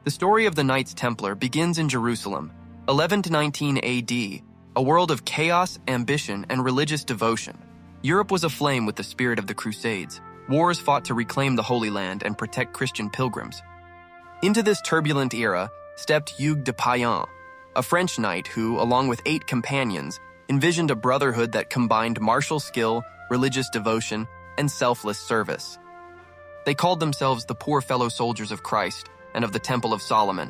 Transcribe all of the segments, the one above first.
The story of the Knights Templar begins in Jerusalem, 11 to 19 AD, a world of chaos, ambition, and religious devotion. Europe was aflame with the spirit of the Crusades. Wars fought to reclaim the Holy Land and protect Christian pilgrims. Into this turbulent era stepped Hugues de Payan, a French knight who, along with 8 companions, envisioned a brotherhood that combined martial skill, religious devotion, and selfless service. They called themselves the Poor Fellow Soldiers of Christ and of the Temple of Solomon,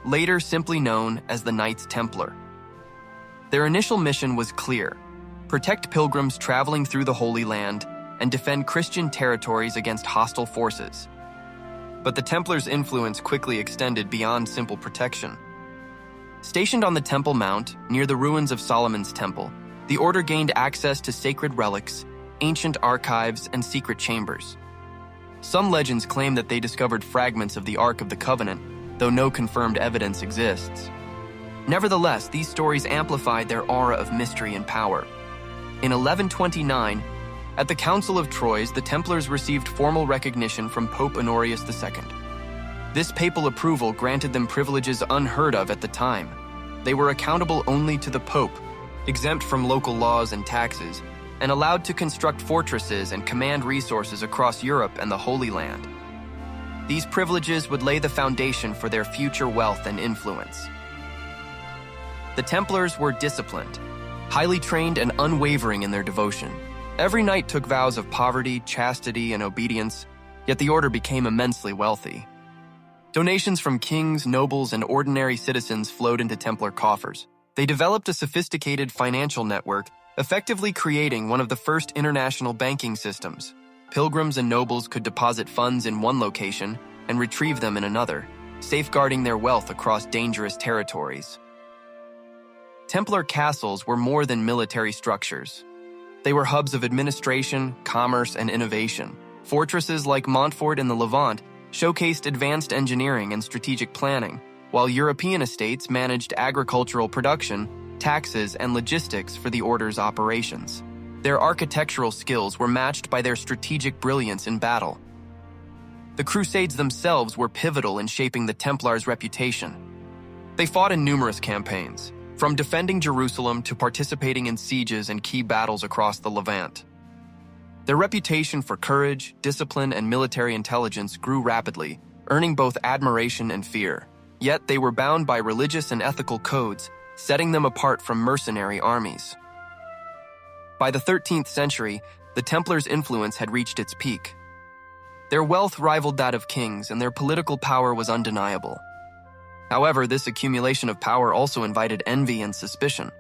later simply known as the Knights Templar. Their initial mission was clear: protect pilgrims traveling through the Holy Land and defend Christian territories against hostile forces. But the Templars' influence quickly extended beyond simple protection. Stationed on the Temple Mount, near the ruins of Solomon's Temple, the order gained access to sacred relics, ancient archives, and secret chambers. Some legends claim that they discovered fragments of the Ark of the Covenant, though no confirmed evidence exists. Nevertheless, these stories amplified their aura of mystery and power. In 1129, at the Council of Troyes, the Templars received formal recognition from Pope Honorius II. This papal approval granted them privileges unheard of at the time. They were accountable only to the Pope, exempt from local laws and taxes, and allowed to construct fortresses and command resources across Europe and the Holy Land. These privileges would lay the foundation for their future wealth and influence. The Templars were disciplined, highly trained, and unwavering in their devotion. Every knight took vows of poverty, chastity, and obedience, yet the order became immensely wealthy. Donations from kings, nobles, and ordinary citizens flowed into Templar coffers. They developed a sophisticated financial network, effectively creating one of the first international banking systems. Pilgrims and nobles could deposit funds in one location and retrieve them in another, safeguarding their wealth across dangerous territories. Templar castles were more than military structures. They were hubs of administration, commerce, and innovation. Fortresses like Montfort in the Levant showcased advanced engineering and strategic planning, while European estates managed agricultural production, taxes, and logistics for the order's operations. Their architectural skills were matched by their strategic brilliance in battle. The Crusades themselves were pivotal in shaping the Templars' reputation. They fought in numerous campaigns, from defending Jerusalem to participating in sieges and key battles across the Levant. Their reputation for courage, discipline, and military intelligence grew rapidly, earning both admiration and fear. Yet they were bound by religious and ethical codes, setting them apart from mercenary armies. By the 13th century, the Templars' influence had reached its peak. Their wealth rivaled that of kings, and their political power was undeniable. However, this accumulation of power also invited envy and suspicion.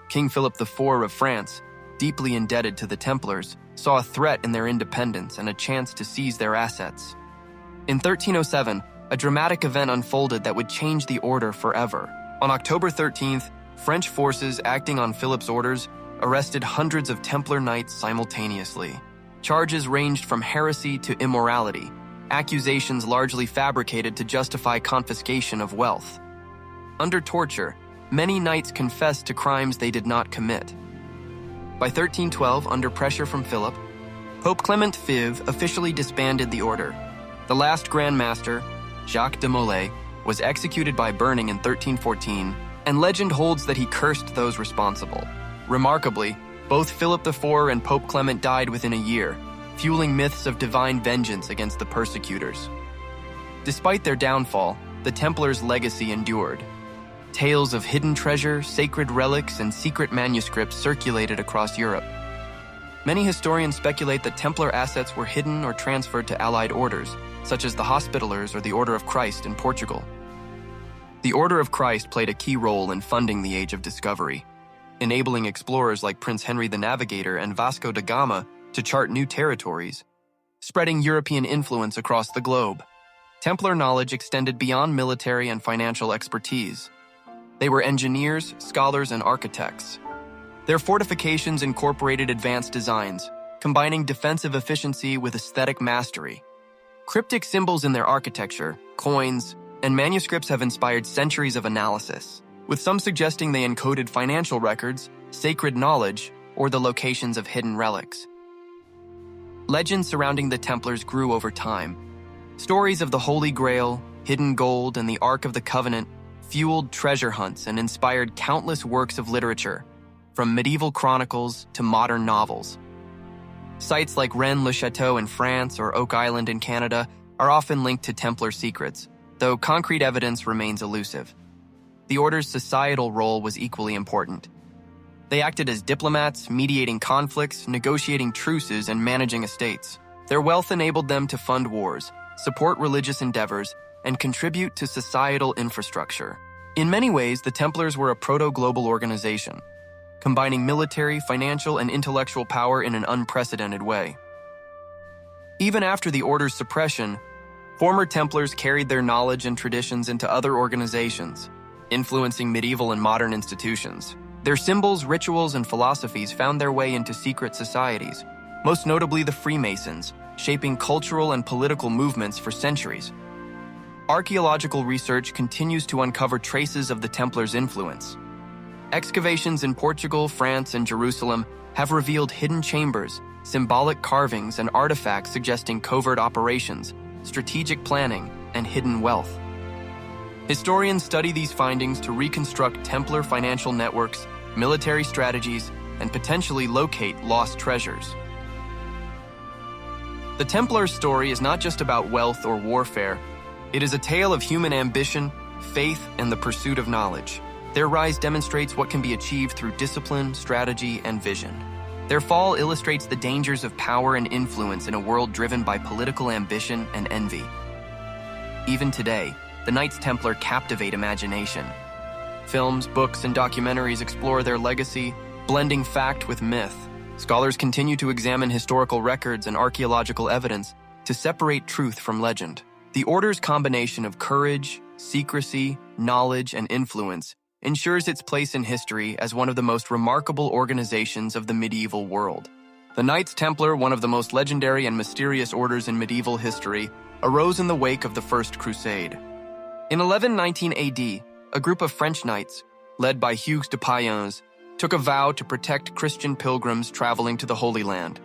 King Philip IV of France, deeply indebted to the Templars, saw a threat in their independence and a chance to seize their assets. In 1307, a dramatic event unfolded that would change the order forever. On October 13th, French forces acting on Philip's orders arrested hundreds of Templar knights simultaneously. Charges ranged from heresy to immorality, accusations largely fabricated to justify confiscation of wealth. Under torture, many knights confessed to crimes they did not commit. By 1312, under pressure from Philip, Pope Clement V officially disbanded the order. The last Grand Master, Jacques de Molay, was executed by burning in 1314, and legend holds that he cursed those responsible. Remarkably, both Philip IV and Pope Clement died within a year, fueling myths of divine vengeance against the persecutors. Despite their downfall, the Templars' legacy endured. Tales of hidden treasure, sacred relics, and secret manuscripts circulated across Europe. Many historians speculate that Templar assets were hidden or transferred to allied orders, such as the Hospitallers or the Order of Christ in Portugal. The Order of Christ played a key role in funding the Age of Discovery, enabling explorers like Prince Henry the Navigator and Vasco da Gama to chart new territories, spreading European influence across the globe. Templar knowledge extended beyond military and financial expertise. They were engineers, scholars, and architects. Their fortifications incorporated advanced designs, combining defensive efficiency with aesthetic mastery. Cryptic symbols in their architecture, coins, and manuscripts have inspired centuries of analysis, with some suggesting they encoded financial records, sacred knowledge, or the locations of hidden relics. Legends surrounding the Templars grew over time. Stories of the Holy Grail, hidden gold, and the Ark of the Covenant fueled treasure hunts and inspired countless works of literature, from medieval chronicles to modern novels. Sites like Rennes-le-Château in France or Oak Island in Canada are often linked to Templar secrets, though concrete evidence remains elusive. The Order's societal role was equally important. They acted as diplomats, mediating conflicts, negotiating truces, and managing estates. Their wealth enabled them to fund wars, support religious endeavors, and contribute to societal infrastructure. In many ways, the Templars were a proto-global organization, combining military, financial, and intellectual power in an unprecedented way. Even after the Order's suppression, former Templars carried their knowledge and traditions into other organizations, influencing medieval and modern institutions. Their symbols, rituals, and philosophies found their way into secret societies, most notably the Freemasons, shaping cultural and political movements for centuries. Archaeological research continues to uncover traces of the Templars' influence. Excavations in Portugal, France, and Jerusalem have revealed hidden chambers, symbolic carvings, and artifacts suggesting covert operations, strategic planning, and hidden wealth. Historians study these findings to reconstruct Templar financial networks, military strategies, and potentially locate lost treasures. The Templar's story is not just about wealth or warfare. It is a tale of human ambition, faith, and the pursuit of knowledge. Their rise demonstrates what can be achieved through discipline, strategy, and vision. Their fall illustrates the dangers of power and influence in a world driven by political ambition and envy. Even today, the Knights Templar captivate imagination. Films, books, and documentaries explore their legacy, blending fact with myth. Scholars continue to examine historical records and archaeological evidence to separate truth from legend. The Order's combination of courage, secrecy, knowledge, and influence ensures its place in history as one of the most remarkable organizations of the medieval world. The Knights Templar, one of the most legendary and mysterious orders in medieval history, arose in the wake of the First Crusade. In 1119 AD, a group of French knights, led by Hugues de Payens, took a vow to protect Christian pilgrims traveling to the Holy Land.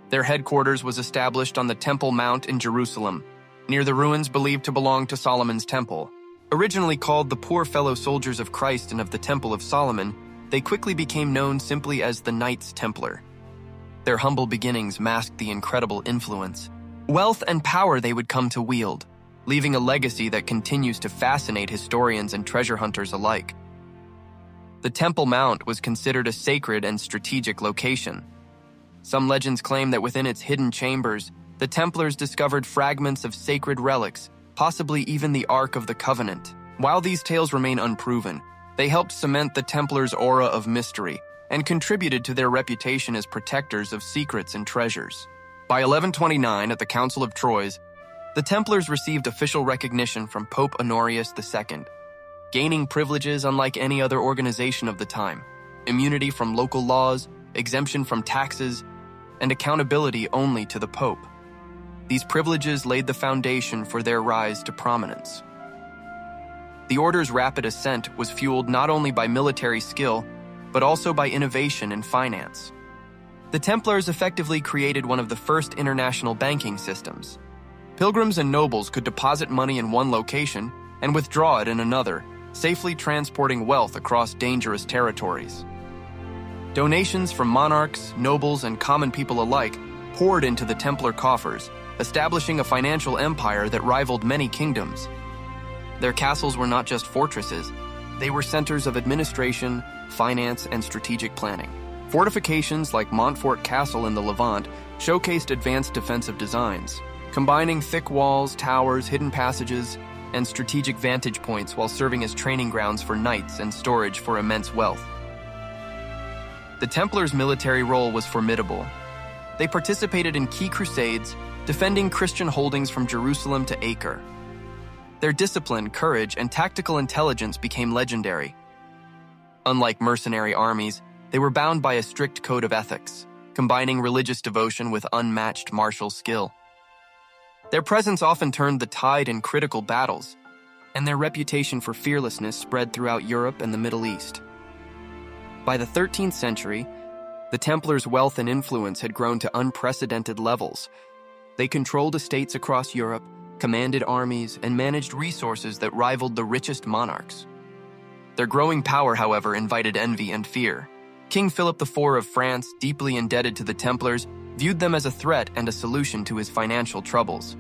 Their headquarters was established on the Temple Mount in Jerusalem, near the ruins believed to belong to Solomon's Temple. Originally called the Poor Fellow Soldiers of Christ and of the Temple of Solomon, they quickly became known simply as the Knights Templar. Their humble beginnings masked the incredible influence, wealth, and power they would come to wield, leaving a legacy that continues to fascinate historians and treasure hunters alike. The Temple Mount was considered a sacred and strategic location. Some legends claim that within its hidden chambers, the Templars discovered fragments of sacred relics, possibly even the Ark of the Covenant. While these tales remain unproven, they helped cement the Templars' aura of mystery and contributed to their reputation as protectors of secrets and treasures. By 1129, at the Council of Troyes, the Templars received official recognition from Pope Honorius II, gaining privileges unlike any other organization of the time: immunity from local laws, exemption from taxes, and accountability only to the Pope. These privileges laid the foundation for their rise to prominence. The Order's rapid ascent was fueled not only by military skill, but also by innovation in finance. The Templars effectively created one of the first international banking systems. Pilgrims and nobles could deposit money in one location and withdraw it in another, safely transporting wealth across dangerous territories. Donations from monarchs, nobles, and common people alike poured into the Templar coffers, establishing a financial empire that rivaled many kingdoms. Their castles were not just fortresses, they were centers of administration, finance, and strategic planning. Fortifications like Montfort Castle in the Levant showcased advanced defensive designs, combining thick walls, towers, hidden passages, and strategic vantage points while serving as training grounds for knights and storage for immense wealth. The Templars' military role was formidable. They participated in key crusades, defending Christian holdings from Jerusalem to Acre. Their discipline, courage, and tactical intelligence became legendary. Unlike mercenary armies, they were bound by a strict code of ethics, combining religious devotion with unmatched martial skill. Their presence often turned the tide in critical battles, and their reputation for fearlessness spread throughout Europe and the Middle East. By the 13th century, the Templars' wealth and influence had grown to unprecedented levels. They controlled estates across Europe, commanded armies, and managed resources that rivaled the richest monarchs. Their growing power, however, invited envy and fear. King Philip IV of France, deeply indebted to the Templars, viewed them as a threat and a solution to his financial troubles.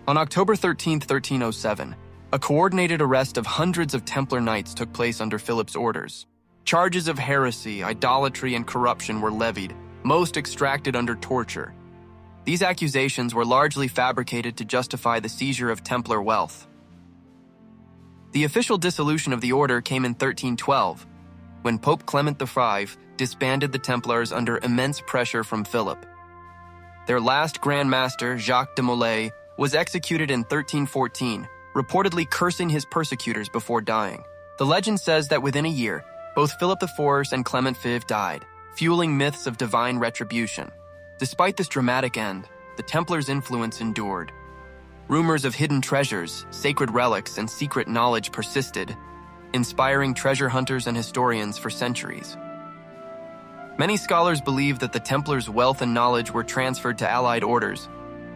On October 13, 1307, a coordinated arrest of hundreds of Templar knights took place under Philip's orders. Charges of heresy, idolatry, and corruption were levied, most extracted under torture. These accusations were largely fabricated to justify the seizure of Templar wealth. The official dissolution of the order came in 1312, when Pope Clement V disbanded the Templars under immense pressure from Philip. Their last Grand Master, Jacques de Molay, was executed in 1314, reportedly cursing his persecutors before dying. The legend says that within a year, both Philip IV and Clement V died, fueling myths of divine retribution. Despite this dramatic end, the Templars' influence endured. Rumors of hidden treasures, sacred relics, and secret knowledge persisted, inspiring treasure hunters and historians for centuries. Many scholars believe that the Templars' wealth and knowledge were transferred to allied orders,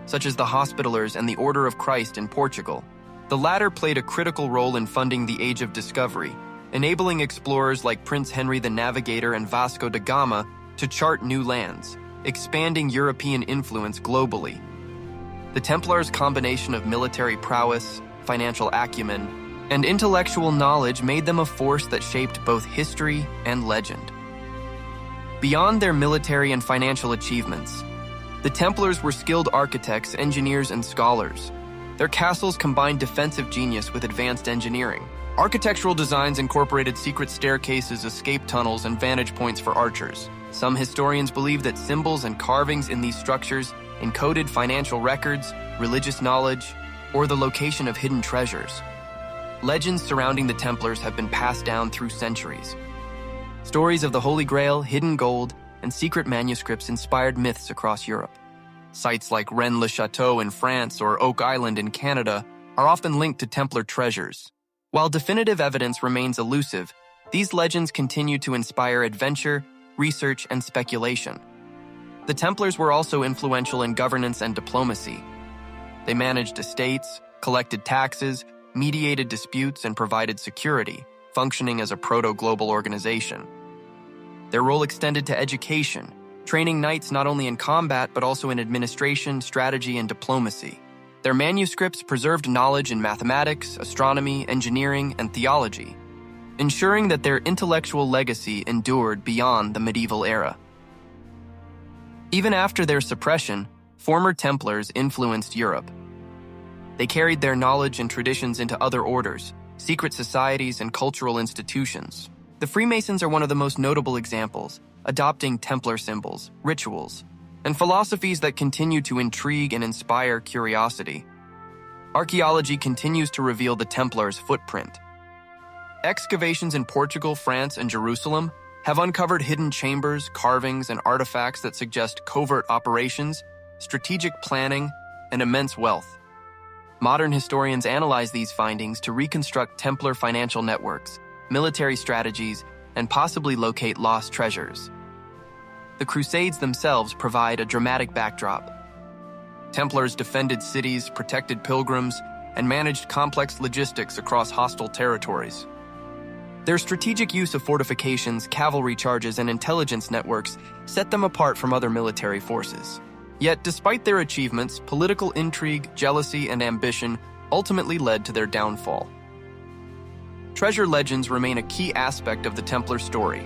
such as the Hospitallers and the Order of Christ in Portugal. The latter played a critical role in funding the Age of Discovery, enabling explorers like Prince Henry the Navigator and Vasco da Gama to chart new lands, expanding European influence globally. The Templars' combination of military prowess, financial acumen, and intellectual knowledge made them a force that shaped both history and legend. Beyond their military and financial achievements, the Templars were skilled architects, engineers, and scholars. Their castles combined defensive genius with advanced engineering. Architectural designs incorporated secret staircases, escape tunnels, and vantage points for archers. Some historians believe that symbols and carvings in these structures encoded financial records, religious knowledge, or the location of hidden treasures. Legends surrounding the Templars have been passed down through centuries. Stories of the Holy Grail, hidden gold, and secret manuscripts inspired myths across Europe. Sites like Rennes-le-Château in France or Oak Island in Canada are often linked to Templar treasures. While definitive evidence remains elusive, these legends continue to inspire adventure, research, and speculation. The Templars were also influential in governance and diplomacy. They managed estates, collected taxes, mediated disputes, and provided security, functioning as a proto-global organization. Their role extended to education, training knights not only in combat but also in administration, strategy, and diplomacy. Their manuscripts preserved knowledge in mathematics, astronomy, engineering, and theology, ensuring that their intellectual legacy endured beyond the medieval era. Even after their suppression, former Templars influenced Europe. They carried their knowledge and traditions into other orders, secret societies, and cultural institutions. The Freemasons are one of the most notable examples, adopting Templar symbols, rituals, and philosophies that continue to intrigue and inspire curiosity. Archaeology continues to reveal the Templars' footprint. Excavations in Portugal, France, and Jerusalem have uncovered hidden chambers, carvings, and artifacts that suggest covert operations, strategic planning, and immense wealth. Modern historians analyze these findings to reconstruct Templar financial networks, military strategies, and possibly locate lost treasures. The Crusades themselves provide a dramatic backdrop. Templars defended cities, protected pilgrims, and managed complex logistics across hostile territories. Their strategic use of fortifications, cavalry charges, and intelligence networks set them apart from other military forces. Yet, despite their achievements, political intrigue, jealousy, and ambition ultimately led to their downfall. Treasure legends remain a key aspect of the Templar story.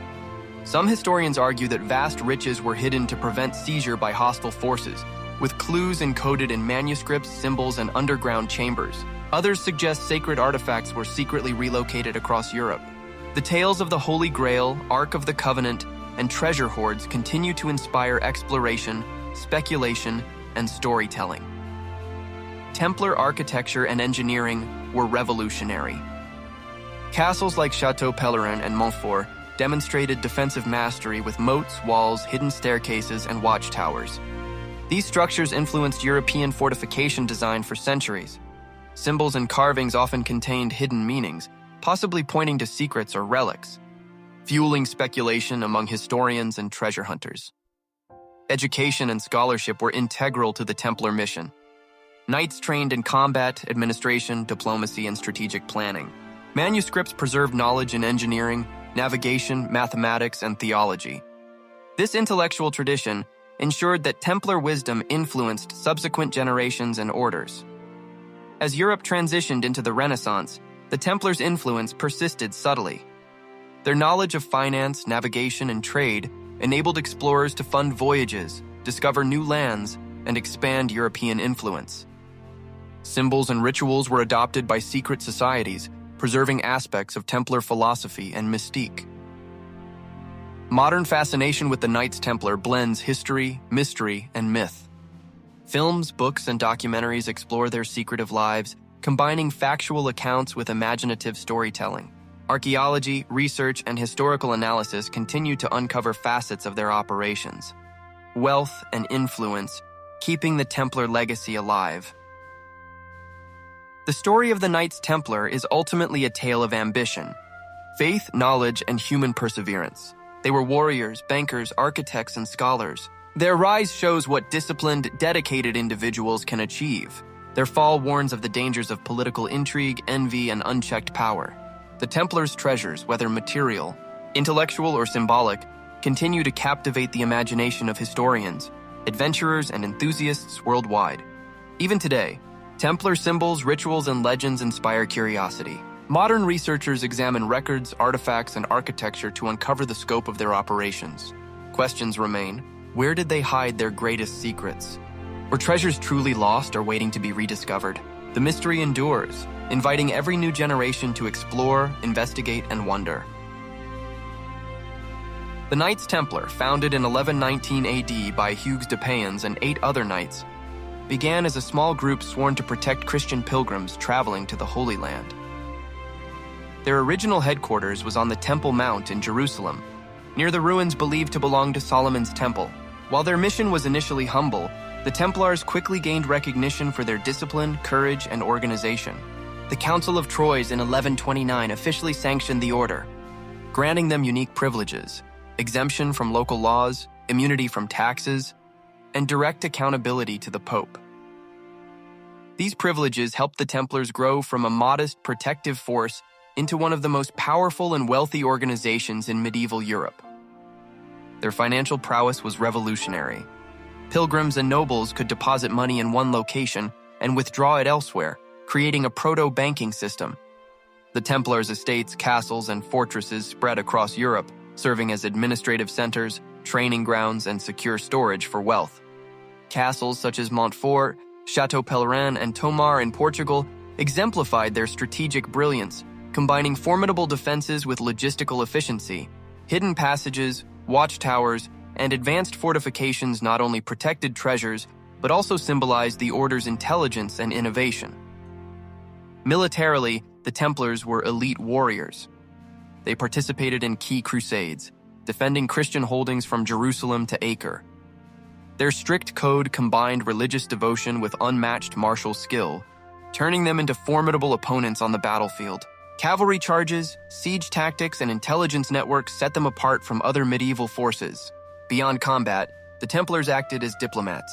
Some historians argue that vast riches were hidden to prevent seizure by hostile forces, with clues encoded in manuscripts, symbols, and underground chambers. Others suggest sacred artifacts were secretly relocated across Europe. The tales of the Holy Grail, Ark of the Covenant, and treasure hoards continue to inspire exploration, speculation, and storytelling. Templar architecture and engineering were revolutionary. Castles like Château Pellerin and Montfort demonstrated defensive mastery with moats, walls, hidden staircases, and watchtowers. These structures influenced European fortification design for centuries. Symbols and carvings often contained hidden meanings, possibly pointing to secrets or relics, fueling speculation among historians and treasure hunters. Education and scholarship were integral to the Templar mission. Knights trained in combat, administration, diplomacy, and strategic planning. Manuscripts preserved knowledge in engineering, navigation, mathematics, and theology. This intellectual tradition ensured that Templar wisdom influenced subsequent generations and orders. As Europe transitioned into the Renaissance, the Templars' influence persisted subtly. Their knowledge of finance, navigation, and trade enabled explorers to fund voyages, discover new lands, and expand European influence. Symbols and rituals were adopted by secret societies, preserving aspects of Templar philosophy and mystique. Modern fascination with the Knights Templar blends history, mystery, and myth. Films, books, and documentaries explore their secretive lives, combining factual accounts with imaginative storytelling. Archaeology, research, and historical analysis continue to uncover facets of their operations. Wealth and influence, keeping the Templar legacy alive. The story of the Knights Templar is ultimately a tale of ambition, faith, knowledge, and human perseverance. They were warriors, bankers, architects, and scholars. Their rise shows what disciplined, dedicated individuals can achieve. Their fall warns of the dangers of political intrigue, envy, and unchecked power. The Templars' treasures, whether material, intellectual, or symbolic, continue to captivate the imagination of historians, adventurers, and enthusiasts worldwide. Even today, Templar symbols, rituals, and legends inspire curiosity. Modern researchers examine records, artifacts, and architecture to uncover the scope of their operations. Questions remain: where did they hide their greatest secrets? Were treasures truly lost or waiting to be rediscovered? The mystery endures, inviting every new generation to explore, investigate, and wonder. The Knights Templar, founded in 1119 AD by Hugues de Payens and 8 other knights, began as a small group sworn to protect Christian pilgrims traveling to the Holy Land. Their original headquarters was on the Temple Mount in Jerusalem, near the ruins believed to belong to Solomon's Temple. While their mission was initially humble, the Templars quickly gained recognition for their discipline, courage, and organization. The Council of Troyes in 1129 officially sanctioned the order, granting them unique privileges, exemption from local laws, immunity from taxes, and direct accountability to the Pope. These privileges helped the Templars grow from a modest protective force into one of the most powerful and wealthy organizations in medieval Europe. Their financial prowess was revolutionary. Pilgrims and nobles could deposit money in one location and withdraw it elsewhere, creating a proto-banking system. The Templars' estates, castles, and fortresses spread across Europe, serving as administrative centers, training grounds, and secure storage for wealth. Castles such as Montfort, Chateau Pellerin, and Tomar in Portugal exemplified their strategic brilliance, combining formidable defenses with logistical efficiency. Hidden passages, watchtowers, and advanced fortifications not only protected treasures, but also symbolized the order's intelligence and innovation. Militarily, the Templars were elite warriors. They participated in key crusades, defending Christian holdings from Jerusalem to Acre. Their strict code combined religious devotion with unmatched martial skill, turning them into formidable opponents on the battlefield. Cavalry charges, siege tactics, and intelligence networks set them apart from other medieval forces. Beyond combat, the Templars acted as diplomats,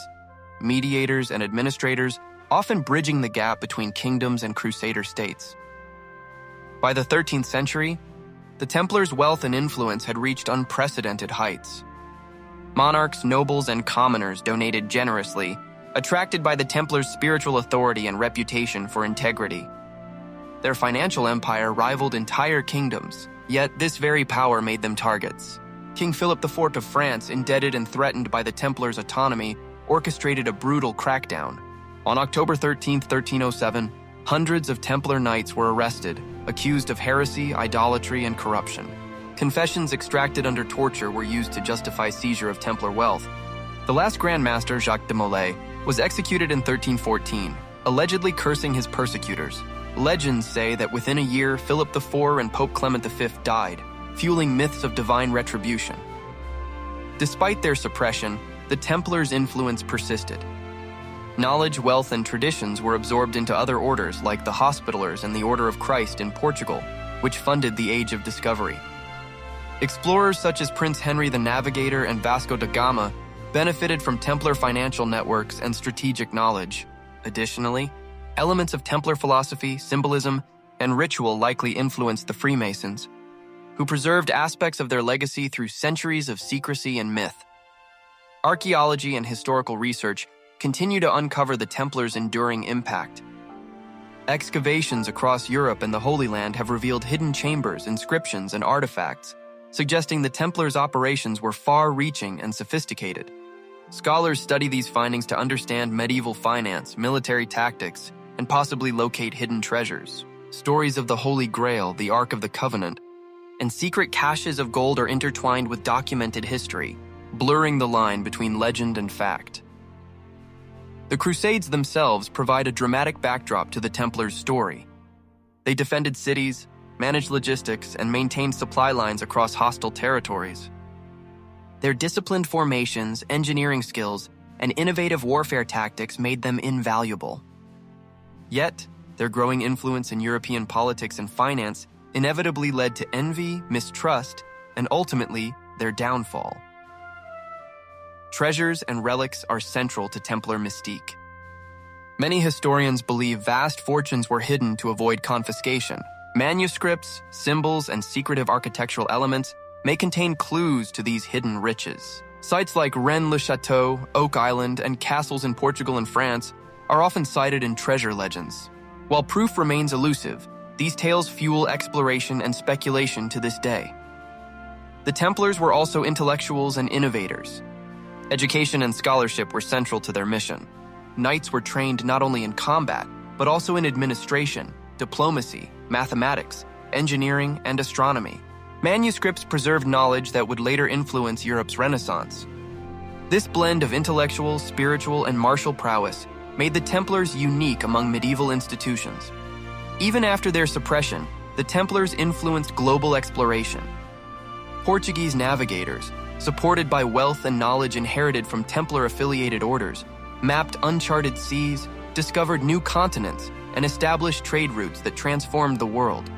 mediators, and administrators, often bridging the gap between kingdoms and crusader states. By the 13th century, the Templars' wealth and influence had reached unprecedented heights. Monarchs, nobles, and commoners donated generously, attracted by the Templars' spiritual authority and reputation for integrity. Their financial empire rivaled entire kingdoms, yet this very power made them targets. King Philip IV of France, indebted and threatened by the Templars' autonomy, orchestrated a brutal crackdown. On October 13, 1307, hundreds of Templar knights were arrested, accused of heresy, idolatry, and corruption. Confessions extracted under torture were used to justify seizure of Templar wealth. The last Grand Master, Jacques de Molay, was executed in 1314, allegedly cursing his persecutors. Legends say that within a year, Philip IV and Pope Clement V died, fueling myths of divine retribution. Despite their suppression, the Templars' influence persisted. Knowledge, wealth, and traditions were absorbed into other orders like the Hospitallers and the Order of Christ in Portugal, which funded the Age of Discovery. Explorers such as Prince Henry the Navigator and Vasco da Gama benefited from Templar financial networks and strategic knowledge. Additionally, elements of Templar philosophy, symbolism, and ritual likely influenced the Freemasons, who preserved aspects of their legacy through centuries of secrecy and myth. Archaeology and historical research continue to uncover the Templars' enduring impact. Excavations across Europe and the Holy Land have revealed hidden chambers, inscriptions, and artifacts, suggesting the Templars' operations were far-reaching and sophisticated. Scholars study these findings to understand medieval finance, military tactics, and possibly locate hidden treasures. Stories of the Holy Grail, the Ark of the Covenant, and secret caches of gold are intertwined with documented history, blurring the line between legend and fact. The Crusades themselves provide a dramatic backdrop to the Templars' story. They defended cities, managed logistics, and maintained supply lines across hostile territories. Their disciplined formations, engineering skills, and innovative warfare tactics made them invaluable. Yet, their growing influence in European politics and finance inevitably led to envy, mistrust, and ultimately, their downfall. Treasures and relics are central to Templar mystique. Many historians believe vast fortunes were hidden to avoid confiscation. Manuscripts, symbols, and secretive architectural elements may contain clues to these hidden riches. Sites like Rennes-le-Château, Oak Island, and castles in Portugal and France are often cited in treasure legends. While proof remains elusive, these tales fuel exploration and speculation to this day. The Templars were also intellectuals and innovators. Education and scholarship were central to their mission. Knights were trained not only in combat, but also in administration, diplomacy, mathematics, engineering, and astronomy. Manuscripts preserved knowledge that would later influence Europe's Renaissance. This blend of intellectual, spiritual, and martial prowess made the Templars unique among medieval institutions. Even after their suppression, the Templars influenced global exploration. Portuguese navigators, supported by wealth and knowledge inherited from Templar-affiliated orders, mapped uncharted seas, discovered new continents, and established trade routes that transformed the world.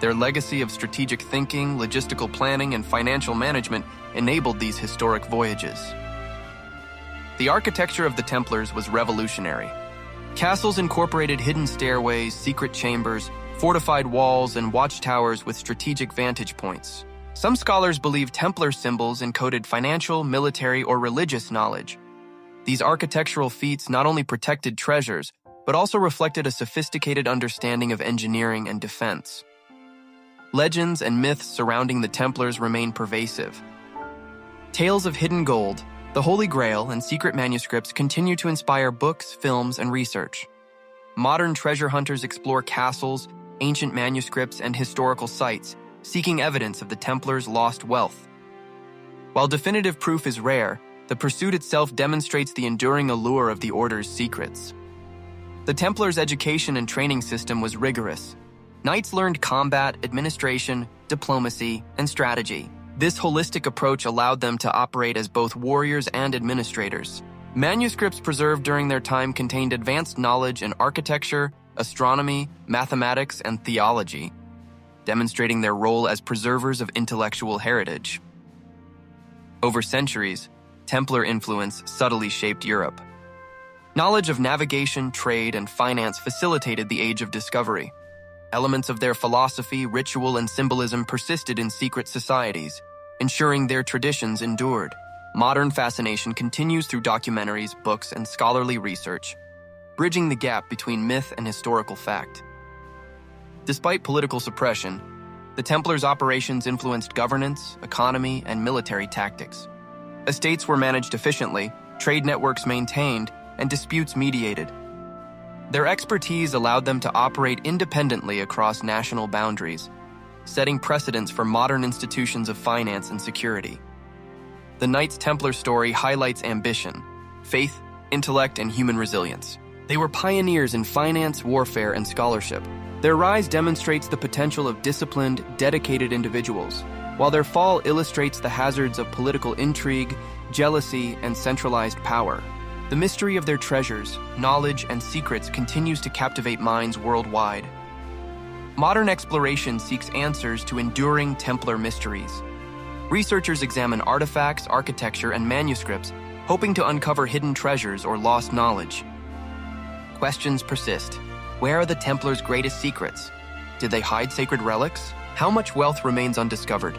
Their legacy of strategic thinking, logistical planning, and financial management enabled these historic voyages. The architecture of the Templars was revolutionary. Castles incorporated hidden stairways, secret chambers, fortified walls, and watchtowers with strategic vantage points. Some scholars believe Templar symbols encoded financial, military, or religious knowledge. These architectural feats not only protected treasures, but also reflected a sophisticated understanding of engineering and defense. Legends and myths surrounding the Templars remain pervasive. Tales of hidden gold, the Holy Grail, and secret manuscripts continue to inspire books, films, and research. Modern treasure hunters explore castles, ancient manuscripts, and historical sites, seeking evidence of the Templars' lost wealth. While definitive proof is rare, the pursuit itself demonstrates the enduring allure of the Order's secrets. The Templars' education and training system was rigorous. Knights learned combat, administration, diplomacy, and strategy. This holistic approach allowed them to operate as both warriors and administrators. Manuscripts preserved during their time contained advanced knowledge in architecture, astronomy, mathematics, and theology, demonstrating their role as preservers of intellectual heritage. Over centuries, Templar influence subtly shaped Europe. Knowledge of navigation, trade, and finance facilitated the Age of Discovery. Elements of their philosophy, ritual, and symbolism persisted in secret societies, ensuring their traditions endured. Modern fascination continues through documentaries, books, and scholarly research, bridging the gap between myth and historical fact. Despite political suppression, the Templars' operations influenced governance, economy, and military tactics. Estates were managed efficiently, trade networks maintained, and disputes mediated. Their expertise allowed them to operate independently across national boundaries, setting precedents for modern institutions of finance and security. The Knights Templar story highlights ambition, faith, intellect, and human resilience. They were pioneers in finance, warfare, and scholarship. Their rise demonstrates the potential of disciplined, dedicated individuals, while their fall illustrates the hazards of political intrigue, jealousy, and centralized power. The mystery of their treasures, knowledge, and secrets continues to captivate minds worldwide. Modern exploration seeks answers to enduring Templar mysteries. Researchers examine artifacts, architecture, and manuscripts, hoping to uncover hidden treasures or lost knowledge. questions persist. Where are the Templars' greatest secrets? Did they hide sacred relics? How much wealth remains undiscovered?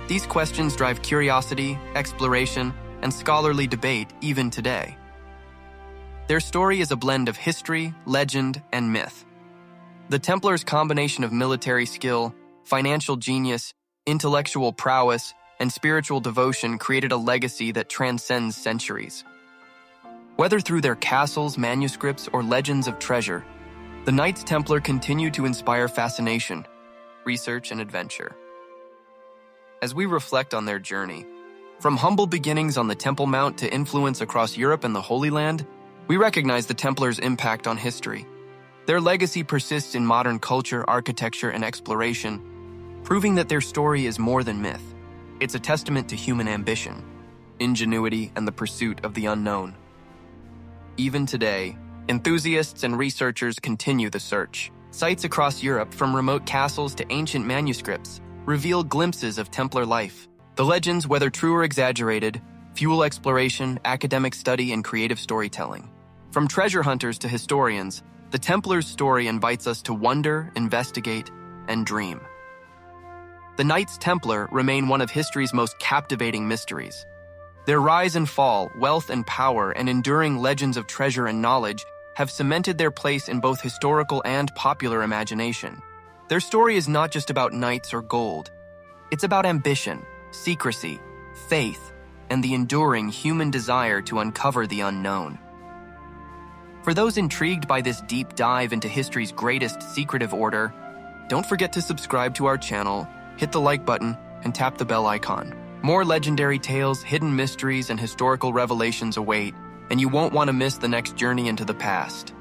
These questions drive curiosity, exploration, and scholarly debate even today. Their story is a blend of history, legend, and myth. The Templars' combination of military skill, financial genius, intellectual prowess, and spiritual devotion created a legacy that transcends centuries. Whether through their castles, manuscripts, or legends of treasure, the Knights Templar continue to inspire fascination, research, and adventure. As we reflect on their journey, from humble beginnings on the Temple Mount to influence across Europe and the Holy Land, we recognize the Templars' impact on history. Their legacy persists in modern culture, architecture, and exploration, proving that their story is more than myth. It's a testament to human ambition, ingenuity, and the pursuit of the unknown. Even today, enthusiasts and researchers continue the search. Sites across Europe, from remote castles to ancient manuscripts, reveal glimpses of Templar life. The legends, whether true or exaggerated, fuel exploration, academic study, and creative storytelling. From treasure hunters to historians, the Templars' story invites us to wonder, investigate, and dream. The Knights Templar remain one of history's most captivating mysteries. Their rise and fall, wealth and power, and enduring legends of treasure and knowledge have cemented their place in both historical and popular imagination. Their story is not just about knights or gold. It's about ambition, secrecy, faith, and the enduring human desire to uncover the unknown. For those intrigued by this deep dive into history's greatest secretive order, don't forget to subscribe to our channel, hit the like button, and tap the bell icon. More legendary tales, hidden mysteries, and historical revelations await, and you won't want to miss the next journey into the past.